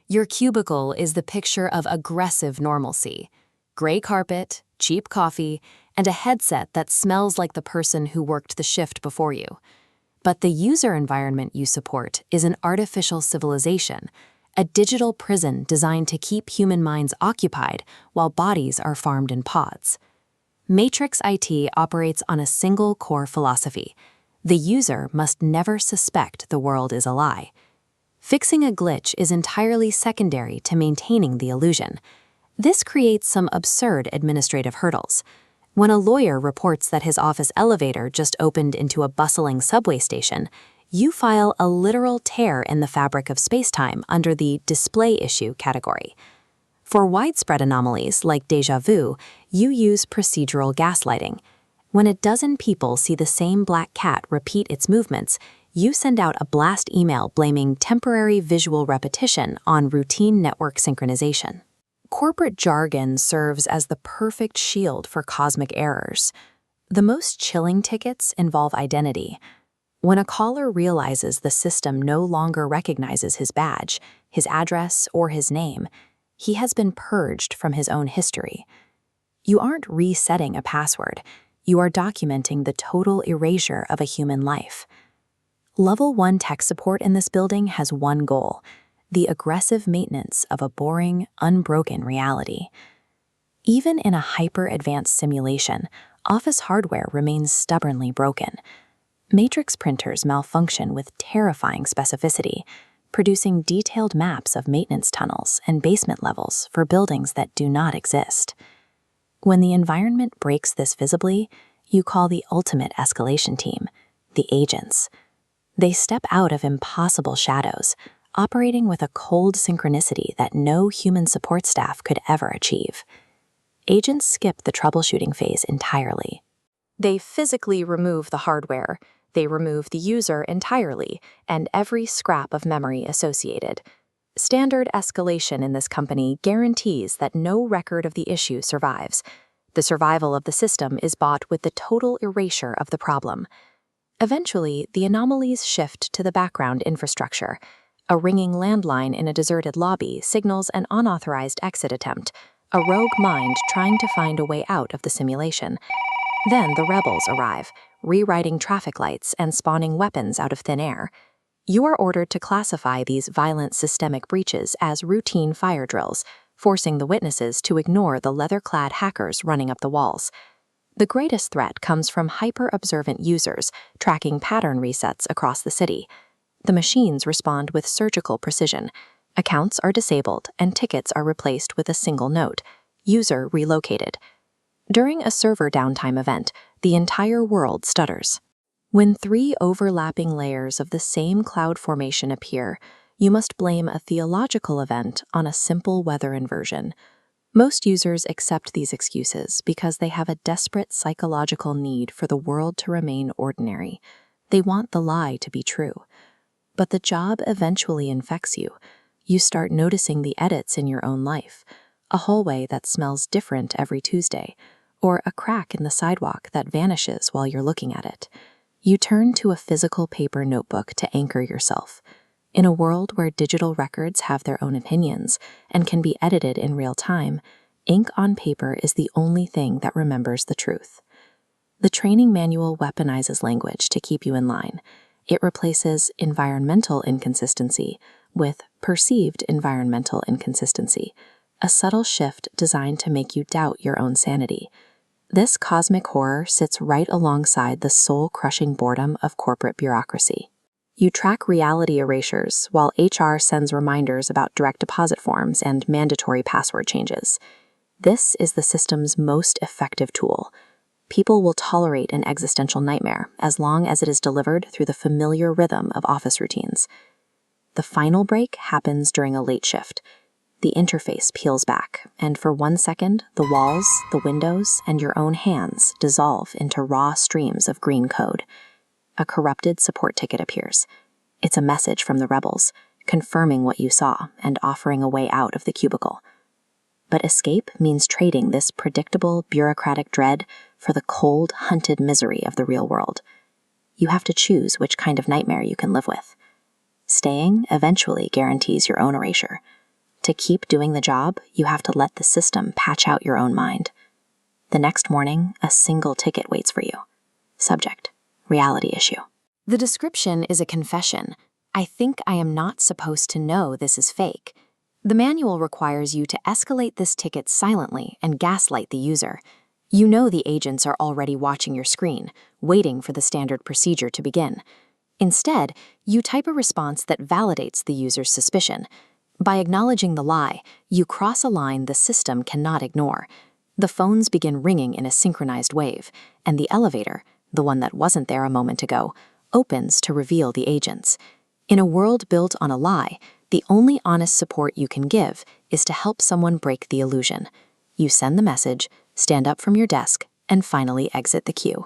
Your cubicle is the picture of aggressive normalcy. Gray carpet, cheap coffee, and a headset that smells like the person who worked the shift before you. But the user environment you support is an artificial civilization, a digital prison designed to keep human minds occupied while bodies are farmed in pods. Matrix IT operates on a single core philosophy. The user must never suspect the world is a lie. Fixing a glitch is entirely secondary to maintaining the illusion. This creates some absurd administrative hurdles. When a lawyer reports that his office elevator just opened into a bustling subway station, you file a literal tear in the fabric of spacetime under the display issue category. For widespread anomalies like déjà vu, you use procedural gaslighting. When a dozen people see the same black cat repeat its movements, you send out a blast email blaming temporary visual repetition on routine network synchronization. Corporate jargon serves as the perfect shield for cosmic errors. The most chilling tickets involve identity. When a caller realizes the system no longer recognizes his badge, his address, or his name, he has been purged from his own history. You aren't resetting a password. You are documenting the total erasure of a human life. Level 1 tech support in this building has one goal: the aggressive maintenance of a boring, unbroken reality. Even in a hyper-advanced simulation, office hardware remains stubbornly broken. Matrix printers malfunction with terrifying specificity, producing detailed maps of maintenance tunnels and basement levels for buildings that do not exist. When the environment breaks this visibly, you call the ultimate escalation team, the agents. They step out of impossible shadows, operating with a cold synchronicity that no human support staff could ever achieve. Agents skip the troubleshooting phase entirely. They physically remove the hardware. They remove the user entirely and every scrap of memory associated. Standard escalation in this company guarantees that no record of the issue survives. The survival of the system is bought with the total erasure of the problem. Eventually, the anomalies shift to the background infrastructure. A ringing landline in a deserted lobby signals an unauthorized exit attempt, a rogue mind trying to find a way out of the simulation. Then the rebels arrive, rewriting traffic lights and spawning weapons out of thin air. You are ordered to classify these violent systemic breaches as routine fire drills, forcing the witnesses to ignore the leather-clad hackers running up the walls. The greatest threat comes from hyper-observant users tracking pattern resets across the city. The machines respond with surgical precision. Accounts are disabled and tickets are replaced with a single note: user relocated. During a server downtime event, the entire world stutters. When 3 overlapping layers of the same cloud formation appear, you must blame a theological event on a simple weather inversion. Most users accept these excuses because they have a desperate psychological need for the world to remain ordinary. They want the lie to be true. But the job eventually infects you. You start noticing the edits in your own life, a hallway that smells different every Tuesday, or a crack in the sidewalk that vanishes while you're looking at it. You turn to a physical paper notebook to anchor yourself. In a world where digital records have their own opinions and can be edited in real time, ink on paper is the only thing that remembers the truth. The training manual weaponizes language to keep you in line. It replaces environmental inconsistency with perceived environmental inconsistency, a subtle shift designed to make you doubt your own sanity. This cosmic horror sits right alongside the soul-crushing boredom of corporate bureaucracy. You track reality erasures while HR sends reminders about direct deposit forms and mandatory password changes. This is the system's most effective tool. People will tolerate an existential nightmare as long as it is delivered through the familiar rhythm of office routines. The final break happens during a late shift. The interface peels back, and for 1 second, the walls, the windows, and your own hands dissolve into raw streams of green code. A corrupted support ticket appears. It's a message from the rebels, confirming what you saw and offering a way out of the cubicle. But escape means trading this predictable bureaucratic dread for the cold, hunted misery of the real world. You have to choose which kind of nightmare you can live with. Staying eventually guarantees your own erasure. To keep doing the job, you have to let the system patch out your own mind. The next morning, a single ticket waits for you. Subject: reality issue. The description is a confession. I think I am not supposed to know this is fake. The manual requires you to escalate this ticket silently and gaslight the user. You know the agents are already watching your screen, waiting for the standard procedure to begin. Instead, you type a response that validates the user's suspicion. By acknowledging the lie, you cross a line the system cannot ignore. The phones begin ringing in a synchronized wave, and the elevator, the one that wasn't there a moment ago, opens to reveal the agents. In a world built on a lie, the only honest support you can give is to help someone break the illusion. You send the message, stand up from your desk, and finally exit the queue.